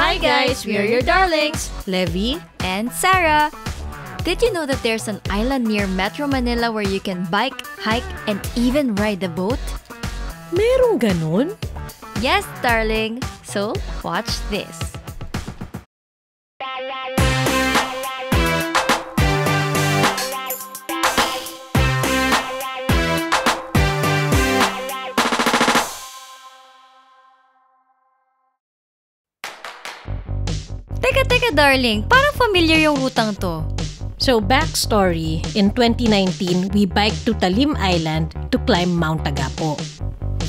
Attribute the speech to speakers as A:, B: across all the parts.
A: Hi guys, we are your darlings, Levi and Sarah. Did you know that there's an island near Metro Manila where you can bike, hike, and even ride the boat?
B: Merong ganun?
A: Yes, darling. So, watch this. Teka, darling. Parang familiar yung rutang to.
B: So, backstory, in 2019, we biked to Talim Island to climb Mount Agapo.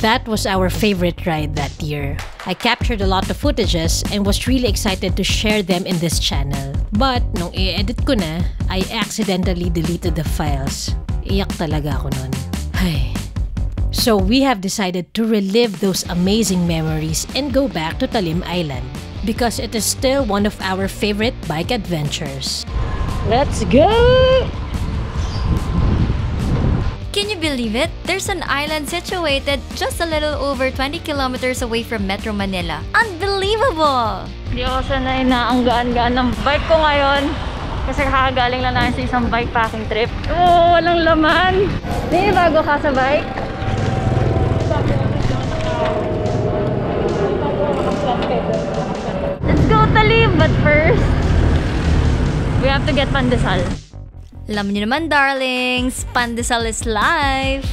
B: That was our favorite ride that year. I captured a lot of footages and was really excited to share them in this channel. But, nung i-edit ko na, I accidentally deleted the files. Iyak talaga ako nun. Ay. So, we have decided to relive those amazing memories and go back to Talim Island because it is still one of our favorite bike adventures. Let's go!
A: Can you believe it? There's an island situated just a little over 20 kilometers away from Metro Manila. Unbelievable!
C: Hindi ako sanay na ang gaan-gaan ng bike ko ngayon. Kasi kakagaling lang namin sa isang bike packing trip. Oh, walang laman! Hindi, bago ka sa bike? Let's go Talim! But first, we have to get pandesal.
A: Alam niyo naman, darlings, pandesal is life!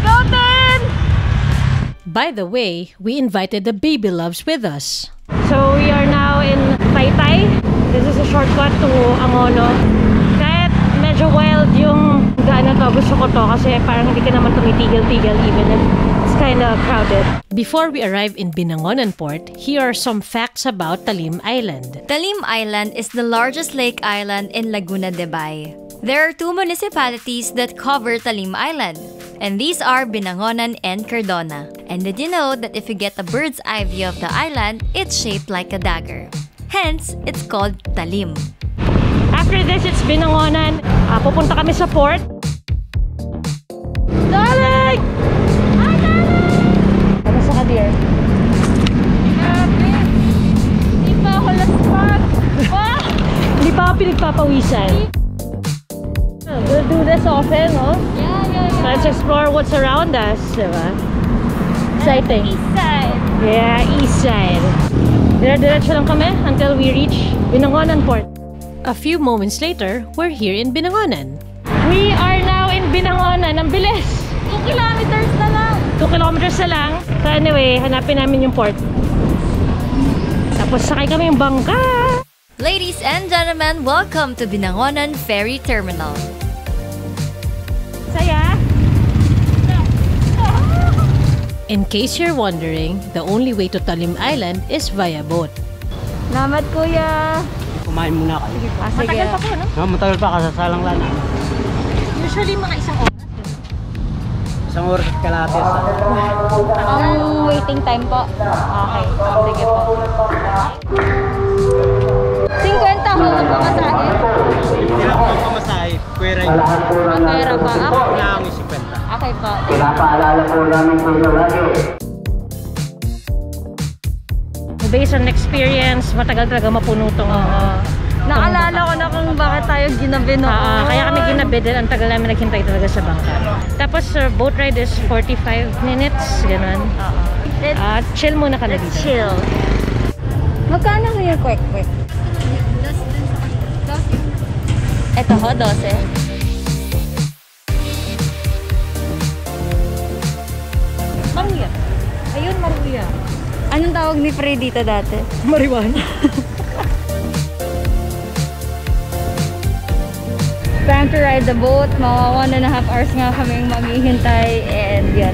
C: Go then!
B: By the way, we invited the baby loves with us.
C: So we are now in Taytay. This is a shortcut to Angono. Kahit medyo wild yung daan na to, gusto ko to kasi parang hindi ka naman tumitigil-tigil even if it's kind of crowded.
B: Before we arrive in Binangonan Port, here are some facts about Talim Island.
A: Talim Island is the largest lake island in Laguna de Bay. There are two municipalities that cover Talim Island, and these are Binangonan and Cardona. And did you know that if you get a bird's eye view of the island, it's shaped like a dagger? Hence, it's called Talim.
C: After this, it's Binangonan. Pupunta kami sa port. Darling! Hi, darling! Kamusta ka, dear? Grabe! Hindi pa ako laspag! Hindi pa ako pinagpapawisan. We'll do this often, no? Yeah. Let's explore what's around us, diba? Exciting. East side. Yeah, east side. Dire-diretso lang kami until we reach Binangonan Port.
B: A few moments later, we're here in Binangonan.
C: We are now in Binangonan. Ang bilis! 2 kilometers na lang. 2 kilometers na lang. So anyway, hanapin namin yung port. Tapos sakay kami yung bangka.
A: Ladies and gentlemen, welcome to Binangonan Ferry Terminal.
C: Saya!
B: In case you're wondering, the only way to Talim Island is via boat.
C: Salamat, kuya!
D: Kumain muna kayo.
C: Sige.
D: Matagal pa po, no? No, matagal pa, kasasalang lang.
C: Usually mga isang oras.
D: Isang oras at kalahati.
C: Ang waiting time po. Okay. Sige po. 50 ho ang pamasahe.
D: Hindi lang po ang pamasahe. Pwera yun.
C: Pera pa.
D: Wala akong 50.
C: Okay po.
E: Pinapaalala po namin po ito lagi.
C: Based on experience, matagal talaga mapuno itong... Naalala ko na kung bakit tayo ginabi no. Kaya kami ginabi din. Ang tagal namin naghintay talaga sa bangka. Tapos boat ride is 45 minutes. Ganun. Chill muna ka na dito. Chill. Magkano ko yung quick?
A: Ito ho, 12.
C: Maruya. Ayun, Maruya.
A: Anong tawag ni Frey dito dati?
C: Marijuana.
A: Time to ride the boat. Mga 1.5 hours nga kaming maghihintay. And yan.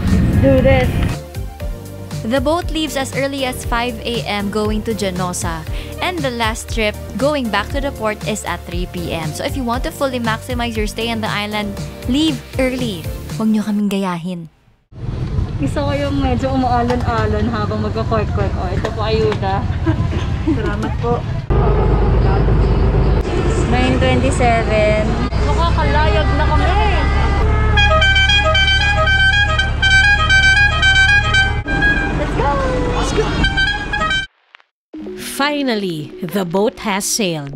A: Let's do this. The boat leaves as early as 5 a.m. going to Genosa. And the last trip going back to the port is at 3 p.m. So if you want to fully maximize your stay on the island, leave early. Huwag nyo kaming gayahin.
C: Gusto ko yung medyo umaalon-alon habang magka-kwek-kwek. Oh, ito po ayuda. Salamat po.
A: 9:27.
C: Makakalayag na kami.
B: Finally, the boat has sailed.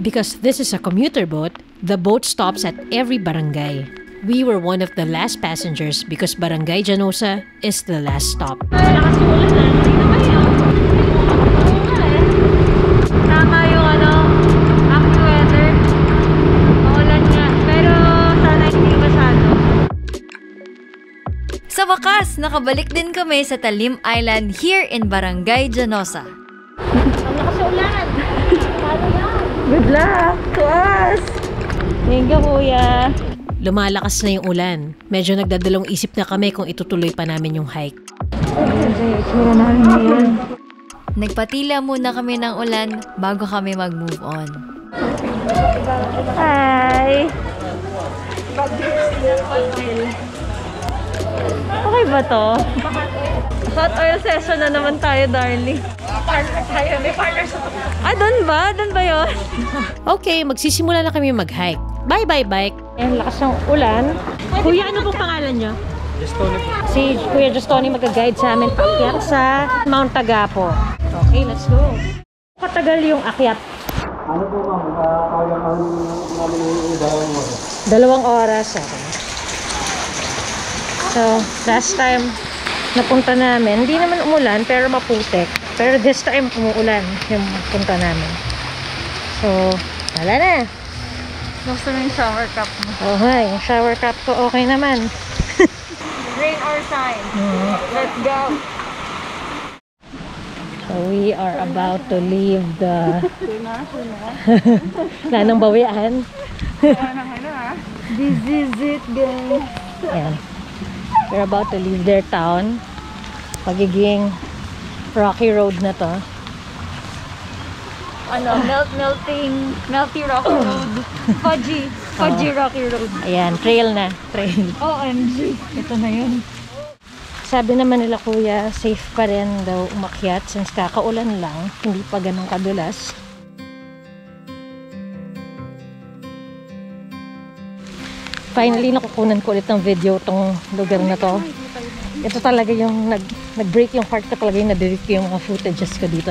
B: Because this is a commuter boat, the boat stops at every barangay. We were one of the last passengers because Barangay Llanosa is the last stop.
C: Lakas yung ulan na. Hindi naman yun. Tama yung AccuWeather. Maulan nga. Pero sana hindi masyado.
A: Sa wakas, nakabalik din kami sa Talim Island here in Barangay Llanosa.
C: Ang lakas yung ulan. Paano yan? Good luck to us. Thank you, kuya.
B: Lumalakas na yung ulan. Medyo nagdadalong isip na kami kung itutuloy pa namin yung hike.
A: Nagpatila muna kami ng ulan bago kami mag-move on.
C: Hi! Okay ba to? Hot oil session na naman tayo, darling. Partner tayo. May partner sa doon ba? Doon ba yun?
B: Okay, magsisimula na kami mag-hike. Bye-bye, bike!
C: Ayan, lakas ng ulan. Kuya, ano pong pangalan niyo?
D: Justone po.
C: Si Kuya Justone mag-guide sa amin paakyat sa Mount Tagapo. Okay, let's go. Katagal yung akyat?
D: Ano po ma'am? Kaya namin yung 2 oras.
C: 2 oras. Okay. So, last time napunta namin, hindi naman umulan pero maputek. Pero this time umuulan yung punta namin. So, wala na.
A: Gusto mo yung shower cap mo?
C: Okay, yung shower cap ko okay naman.
A: Rain or shine. Let's go!
C: So, we are about to leave the... Wala nang bawian.
A: This is it, guys.
C: Ayan. We're about to leave their town. Pagiging rocky road na to.
A: Melty rocky road. Fudgy rocky road.
C: Ayan, trail na. Trail.
A: OMG. Ito na yun.
C: Sabi naman nila kuya, safe pa rin daw umakyat since kakaulan lang, hindi pa ganun kadulas. Finally, nakukunan ko ulit ng video tong lugar na to. Ito talaga yung nag-break yung heart ko talaga yung na-delete ko yung mga footages ko dito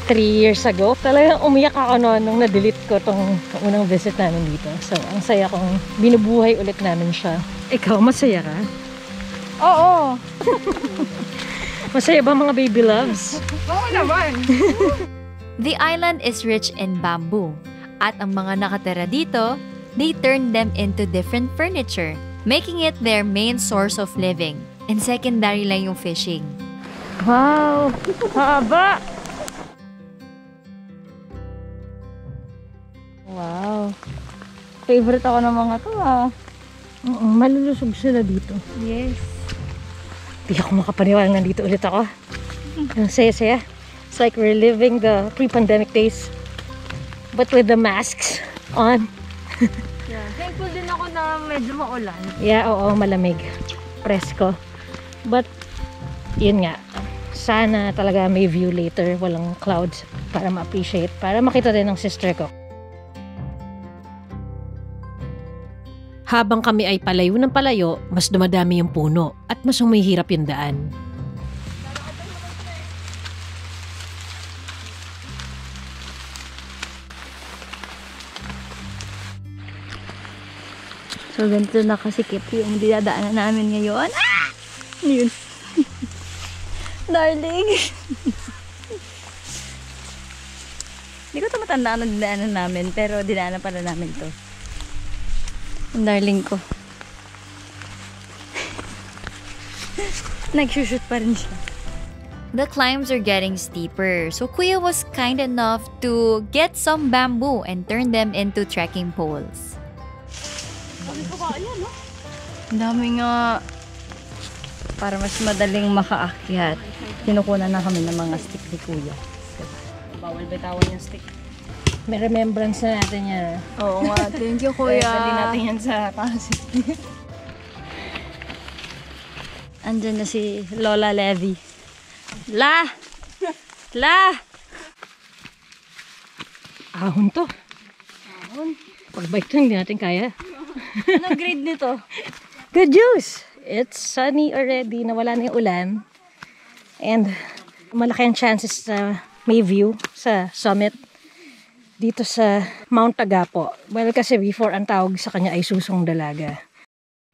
C: 3 years ago. Talagang umiyak ako noon nung na-delete ko tong unang visit namin dito. So, ang saya kong binubuhay ulit namin siya. Ikaw, masaya ka?
A: Oo.
C: Masaya ba mga baby loves?
A: Oo naman. The island is rich in bamboo. At ang mga nakatira dito, they turn them into different furniture, making it their main source of living. And secondary lang yung fishing.
C: Wow! Haba! Wow! Favorite ako ng mga to malulusog sila dito.
A: Yes.
C: Hindi ako makapaniwala nandito ulit ako. Ang saya-saya. It's like we're living the pre-pandemic days. But with the masks on.
A: Yeah. Thankful din ako na medyo maulan.
C: Yeah, oo, malamig. Presko. But, yun nga. Sana talaga may view later. Walang clouds para ma-appreciate. Para makita din ng sister ko.
B: Habang kami ay palayo ng palayo, mas dumadami yung puno at mas humihirap yung daan.
A: So, ganito na kasikip yung dinadaanan namin ngayon. Ah! Yun. Darling. Hindi ko ito matandaan na dinaanan namin, pero dinaanan pala namin to. Ang darling ko. Nagsushoot pa rin siya. The climbs are getting steeper, so Kuya was kind enough to get some bamboo and turn them into trekking poles. Ang dami nga. Para mas madaling makaakyat, kinukunan na kami ng mga stick ni Kuya.
C: Bawal bitawan yung stick. May remembrance na natin yan.
A: Oo nga, thank you Kuya.
C: Dali natin yan sa Pasig.
A: Andyan na si Lola Levy. La! La!
C: Ahon to. Ahon. Pag-bike to, hindi natin kaya.
A: Anong grade nito?
C: Good news! It's sunny already. Nawala na yung ulan. And malaki ang chances na
B: may view sa summit dito sa Mount Agapo. Well, kasi before ang tawag sa kanya ay Susong Dalaga.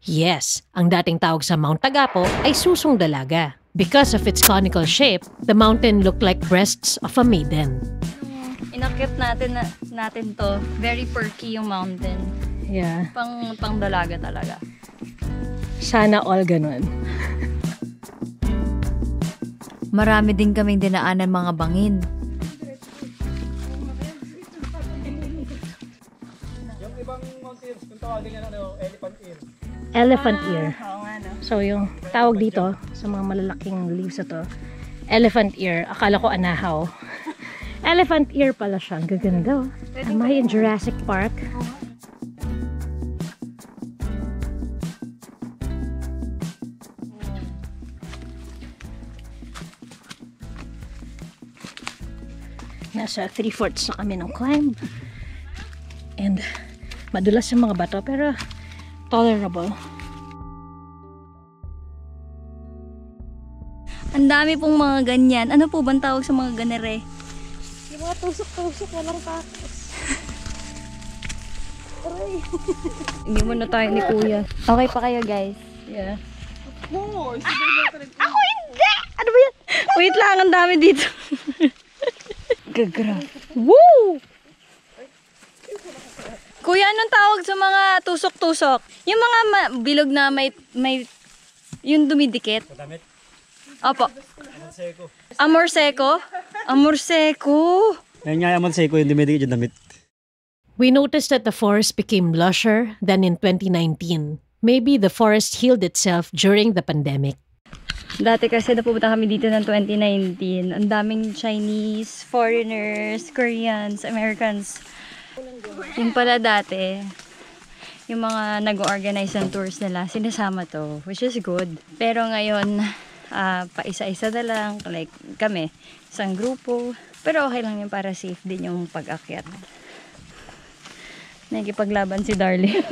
B: Yes, ang dating tawag sa Mount Agapo ay Susong Dalaga. Because of its conical shape, the mountain looked like breasts of a maiden.
A: Inakyat natin to. Very perky yung mountain.
B: Yeah.
A: Pang dalaga talaga.
B: Sana all ganun.
A: Marami din kaming dinaanan mga bangin.
D: Yung ibang mountains, kung tawagin yan elephant ear.
B: Elephant ear. So yung tawag dito sa mga malalaking leaves ito, elephant ear. Akala ko anahaw. Elephant ear pala siya. Ang gaganda. Am I in Jurassic Park? Nasa 3/4 na kami ng climb. And madulas yung mga bato pero tolerable.
A: Ang dami pong mga ganyan. Ano po bang tawag sa mga ganere?
C: Yung mga tusok-tusok, walang cactus.
A: Hindi mo na tayo ni Kuya. Okay pa kayo, guys?
B: Yeah.
A: Ako hindi! Ano ba yan? Wait lang, ang dami dito. Gagra. Woo! Kuya, anong tawag sa mga tusok-tusok? Yung mga bilog na may yung dumidikit?
D: Damit.
A: Opo.
D: Amon seko.
A: Amor seco? Amor seco.
D: Ngayon nga amon seko yung dumidikit yung damit.
B: We noticed that the forest became lusher than in 2019. Maybe the forest healed itself during the pandemic.
A: Dati kasi napupunta kami dito ng 2019. Ang daming Chinese, foreigners, Koreans, Americans. Yung pala dati, yung mga nag-organize ng tours nila, sinasama to, which is good. Pero ngayon, pa-isa-isa na lang, like kami, isang grupo. Pero okay lang yun para safe din yung pag-akyat. Nagkipaglaban si Darlie.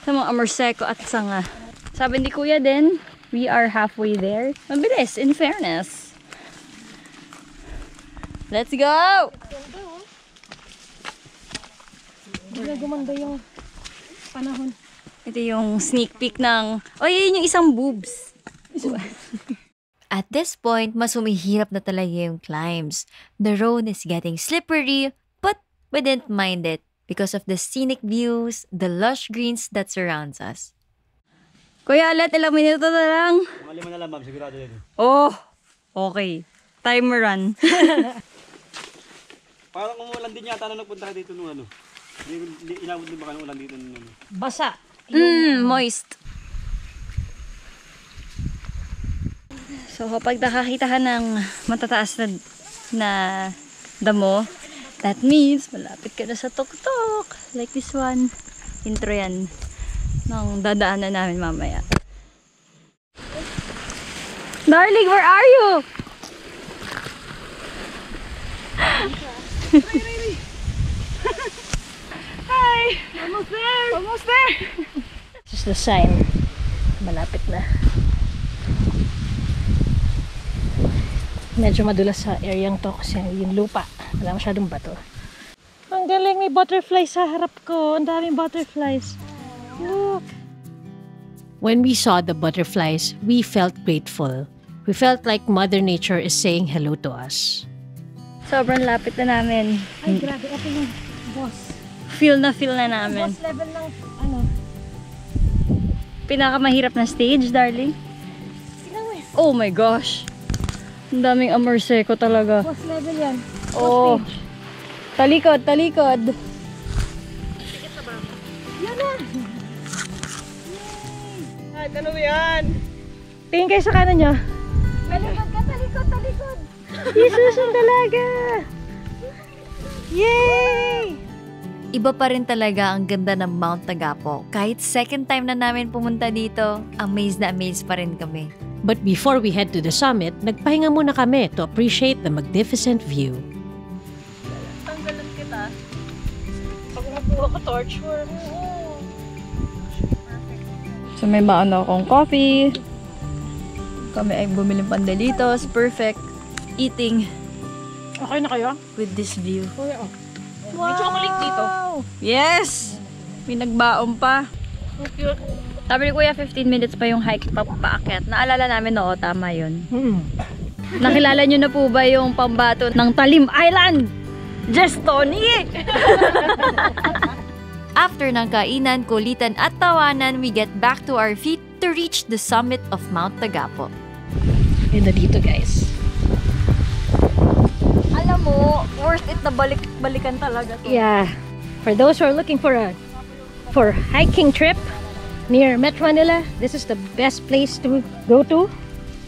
A: Sa mga Amorseko at Sanga. Sabi ni Kuya din, we are halfway there. Mabilis, in fairness. Let's go!
C: Gumanda yung panahon.
A: Ito yung sneak peek ng... Oh, yun yung isang boobs. At this point, mas humihirap na talaga yung climbs. The road is getting slippery, but we didn't mind it because of the scenic views, the lush greens that surrounds us. Kuya, alat, ilang minuto na lang.
D: Mga 5 na lang, ma'am. Sigurado yun.
A: Oh, okay. Timer run.
D: Parang umulan din yata na nagpunta ka dito nung ano. Inabot din ba ka ng ulan dito nung ano?
B: Basa.
A: Moist. So, kapag nakakita ka ng matataas na damo, that means malapit ka na sa tuktok. Like this one. Intro yan. Nang dadaanan namin mamaya. Darling, where are you? Hi! Almost there! Almost there!
B: This is the sign. Malapit na. Medyo madulas sa areang to kasi yung lupa. Wala masyadong bato. Ang galing, may butterflies sa harap ko. Ang daming butterflies. Look! When we saw the butterflies, we felt grateful. We felt like Mother Nature is saying hello to us.
A: Sobrang lapit na namin.
C: Ay, grabe. Ito yung boss.
A: Feel na namin.
C: Boss level ng ano.
A: Pinakamahirap na stage, darling.
C: Tingnan mo yan.
A: Oh my gosh. Ang daming Amorseko talaga.
C: Boss level yan.
A: Oh. Talikod, talikod.
C: Yan na.
D: Ay, ano yan?
B: Tingin kayo sa kanan nyo.
C: Talikod ka, talikod, talikod.
B: Jesus ang dalaga! Yay!
A: Iba pa rin talaga ang ganda ng Mount Tagapo. Kahit second time na namin pumunta dito, amazed na amazed pa rin kami.
B: But before we head to the summit, nagpahinga muna kami to appreciate the magnificent view.
C: Tanggalan kita.
B: Pag nakuha ko torch worm.
A: So may baon akong coffee. Kami ay bumili pandalitos. Perfect eating
C: Okay na kayo?
A: with this view.
C: Kuya, oh. May chocolate dito.
A: Yes! May nagbaon pa.
C: So cute.
A: Sabi ni Kuya, 15 minutes pa yung hike paakyat. Naalala namin, oo, tama yun. Nakilala nyo na po ba yung pambato ng Talim Island? Just Tony! After ng kainan, kulitan at tawanan, we get back to our feet to reach the summit of Mount Tagapo.
B: Ganda dito, guys.
A: Alam mo, worth it na balikan talaga to.
B: Yeah. For those who are looking for hiking trip near Metro Manila, this is the best place to go to.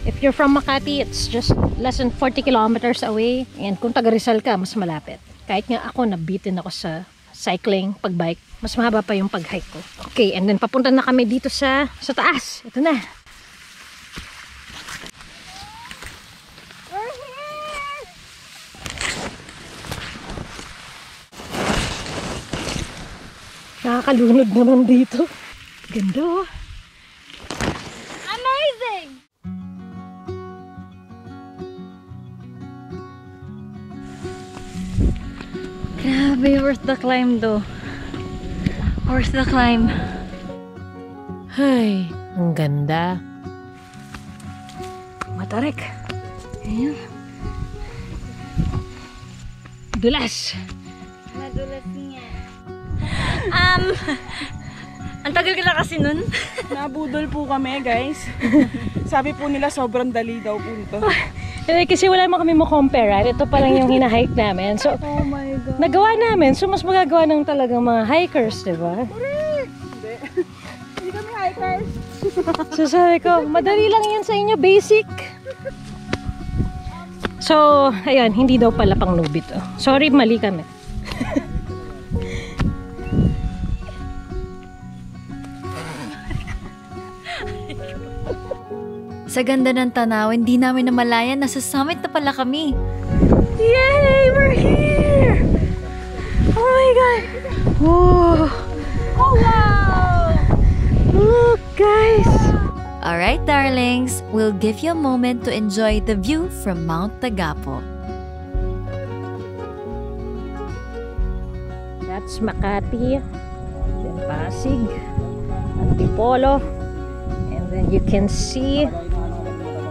B: If you're from Makati, it's just less than 40 kilometers away. And kung taga Rizal ka, mas malapit. Kahit nga ako, nabitin ako sa cycling, pagbike. Mas mahaba pa yung pag-hike ko. Okay, and then papunta na kami dito sa taas. Ito na. Nakakalunod naman dito. Ganda.
A: Amazing! Grabe, worth the climb though. Worth the climb.
B: Ay, ang ganda.
A: Matarik.
B: Ayan. Dulas.
A: Nadulas niya. Ang tagal ka na kasi nun.
C: Nabudol po kami, guys. Sabi po nila sobrang dali daw po ito.
B: Kasi wala mo kami mo-compare. Ito pa lang yung hinahike namin. So,
A: Oh my God.
B: nagawa namin. So, mas magagawa ng talagang mga hikers, di ba?
C: Hindi kami hikers.
B: So, sabi ko, madali lang yan sa inyo. Basic. So, ayun. Hindi daw pala pang newbie to. Sorry, mali kami.
A: Sa ganda ng tanawin, di namin namalayan nasa summit na pala kami.
B: Yay! We're here! Oh my God! Whoa!
A: Oh wow!
B: Look, guys!
A: Alright darlings, we'll give you a moment to enjoy the view from Mount Tagapo.
B: That's Makati, then Pasig, Antipolo, and then you can see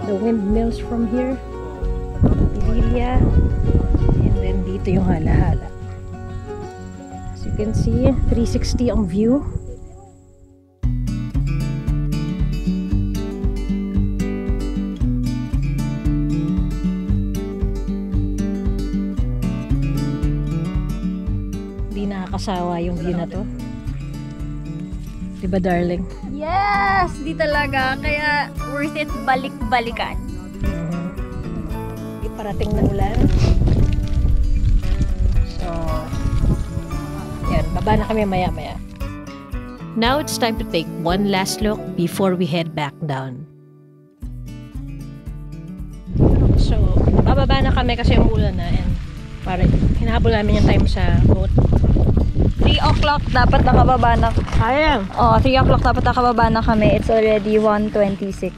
B: the windmills from here, Pililia, and then dito yung Hala-Hala. As you can see, 360 ang view. Di nakakasawa yung view na to. Diba, darling?
A: Yes! Di talaga. Kaya worth it balik-balikan.
B: Iparating na ulan. So, yan. Baba na kami maya-maya. Now it's time to take one last look before we head back down. So, bababa na kami kasi umulan na and para hinahabol namin yung time sa boat.
A: 3 o'clock dapat nakababa na.
B: Ayan.
A: Oh, 3 o'clock dapat nakababa na kami. It's already 1:26.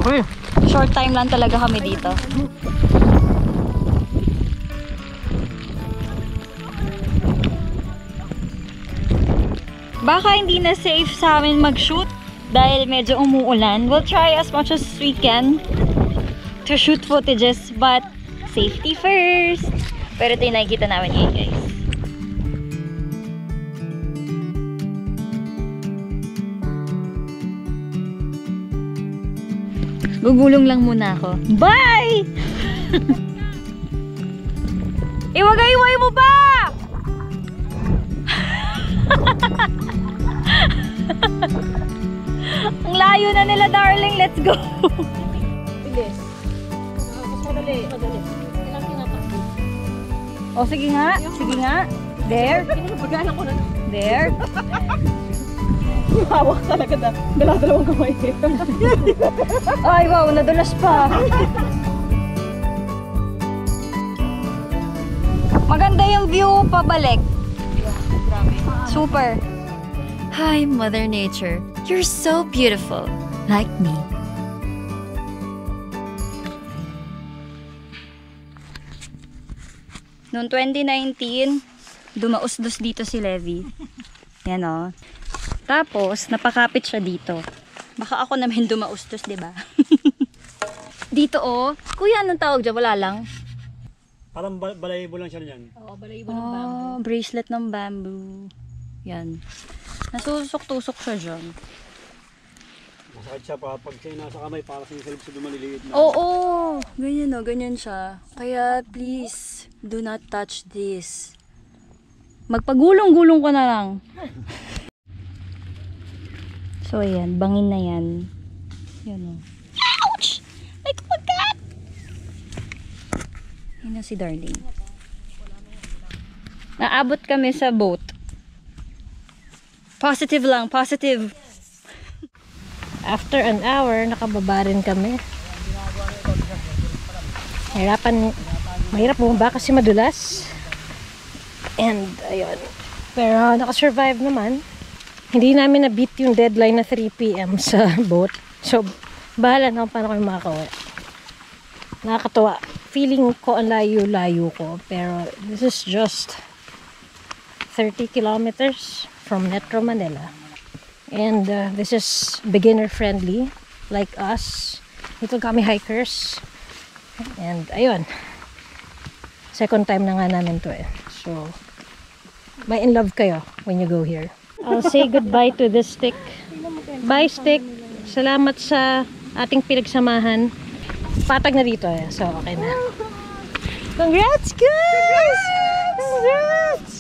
B: Okay.
A: Short time lang talaga kami dito. Baka hindi na safe sa amin mag-shoot dahil medyo umuulan. We'll try as much as we can to shoot footages, but safety first. Pero ito yung nakikita namin ngayon, guys. Gugulong lang muna ako. Bye! Iwagay-iway mo ba? Ang layo na nila, darling. Let's go.
B: Bilis. Mas madali. Madali. Kailangan tinatakbo.
A: O, sige nga. Sige nga. There.
C: Pagana ko na.
A: There.
C: Hawak talaga na. Dalawa-dalawang kamay.
A: Ay, wow. Nadulas pa. Maganda yung view pabalik. Super. Hi, Mother Nature. You're so beautiful. Like me. Noong 2019, dumausdos dito si Levi. Yan o. Tapos, napakapit siya dito. Baka ako naman dumausdos, diba? Dito o. Kuya, anong tawag dyan? Wala lang.
D: Parang balayibo lang siya dyan.
C: Oo, balayibo ng bamboo.
A: Bracelet ng bamboo. Yan. Nasusok-tusok siya dyan.
D: Masakit siya pag siya nasa kamay para sa salib sa dumaliliit na.
A: Oo! Ganyan o, ganyan siya. Kaya please, do not touch this. Magpagulong-gulong ko na lang. So ayan, bangin na yan. Yan o. Ouch! May kumagat! Yan na si Darling. Naabot kami sa boat. Positive lang, positive.
B: After an hour, nakababa rin kami. Mahirap bumaba kasi madulas. And, ayun. Pero, nakasurvive naman. Hindi namin na-beat yung deadline na 3 PM sa boat. So, bahala na kung paano kami makakauwi. Nakakatawa. Feeling ko ang layo-layo ko. Pero, this is just 30 kilometers from Metro Manila. And this is beginner friendly like us. Ito kami hikers. And ayun. Second time na nga namin to eh. So, may in love kayo when you go here. I'll say goodbye to this stick. Bye stick. Salamat sa ating pinagsamahan. Patag na dito eh. So, okay na. Congrats guys! Congrats!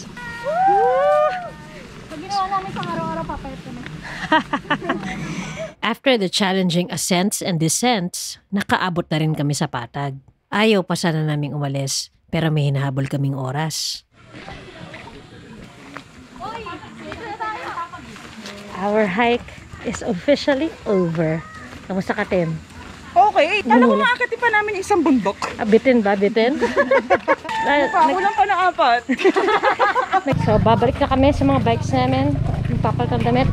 C: Pag ginawa namin sa araw-araw, papayat kami.
B: After the challenging ascents and descents, nakaabot na rin kami sa Patag. Ayaw pa sana naming umalis, pero may hinahabol kaming oras. Our hike is officially over. Kamusta ka, Tim?
F: Okay, kala ko maakit pa namin isang bundok.
B: Bitin ba? Bitin?
F: Kulang pa na 4.
B: So, babalik na kami sa mga bikes namin. Magpapalit ng damit.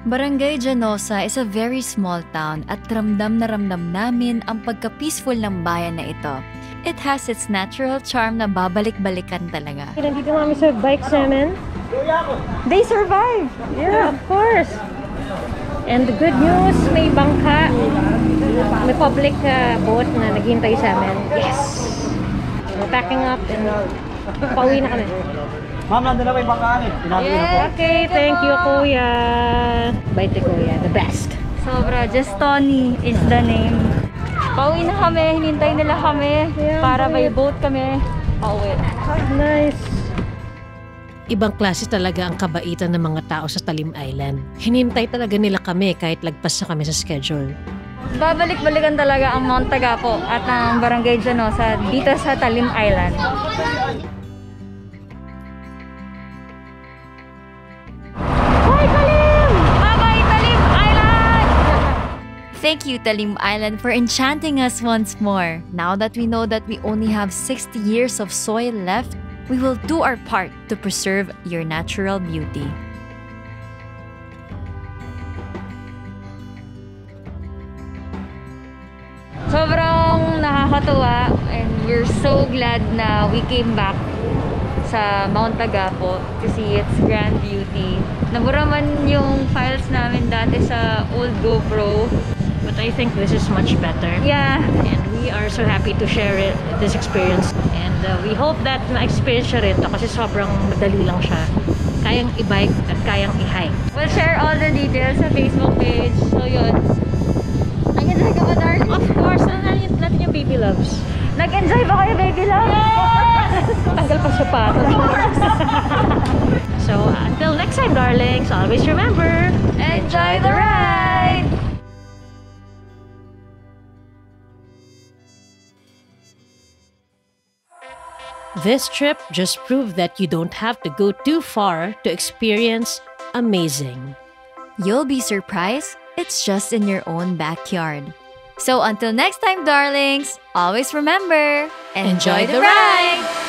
A: Barangay Llanosa is a very small town at ramdam na ramdam namin ang pagka-peaceful ng bayan na ito. It has its natural charm na babalik-balikan talaga.
B: Nandito kami sa bikes namin.
A: They survived!
B: Yeah, of course. And the good news, may bangka. May public boat na naghihintay sa amin. Yes! We're packing up and pauwi na kami.
D: Ma'am, nandun na ba yung bangkaan eh? Pinabi na po.
B: Okay, thank you, Kuya. Bye to Kuya, the best.
A: Sobra, just Tony is the name. Pauwi na kami, hinintay nila kami para may boat kami. Pauwi.
B: Nice. Ibang klase talaga ang kabaitan ng mga tao sa Talim Island. Hinintay talaga nila kami kahit lagpas na kami sa schedule.
A: Babalik-balikan talaga ang Mount Tagapo at ang Barangay Llanosa dito sa Talim Island. Thank you, Talim Island, for enchanting us once more. Now that we know that we only have 60 years of soil left, we will do our part to preserve your natural beauty. Sobrang nakakatuwa and we're so glad na we came back sa Mount Tagapo to see its grand beauty. Nabura man yung files namin dati sa old GoPro.
B: But I think this is much better.
A: Yeah.
B: And we are so happy to share this experience. And we hope that na-experience siya rin to kasi sobrang madali lang siya. Kayang i-bike at kayang i-hike.
A: We'll share all the details sa Facebook page. So yun. Nag-enjoy ka ba, darling?
B: Of course, natin yung baby loves.
A: Nag-enjoy ba kayo, baby love?
B: Yes! Tanggal pa siya pa. So, until next time, darlings, always remember,
A: Enjoy the ride!
B: This trip just proved that you don't have to go too far to experience amazing.
A: You'll be surprised. It's just in your own backyard. So until next time, darlings, always remember, enjoy the ride!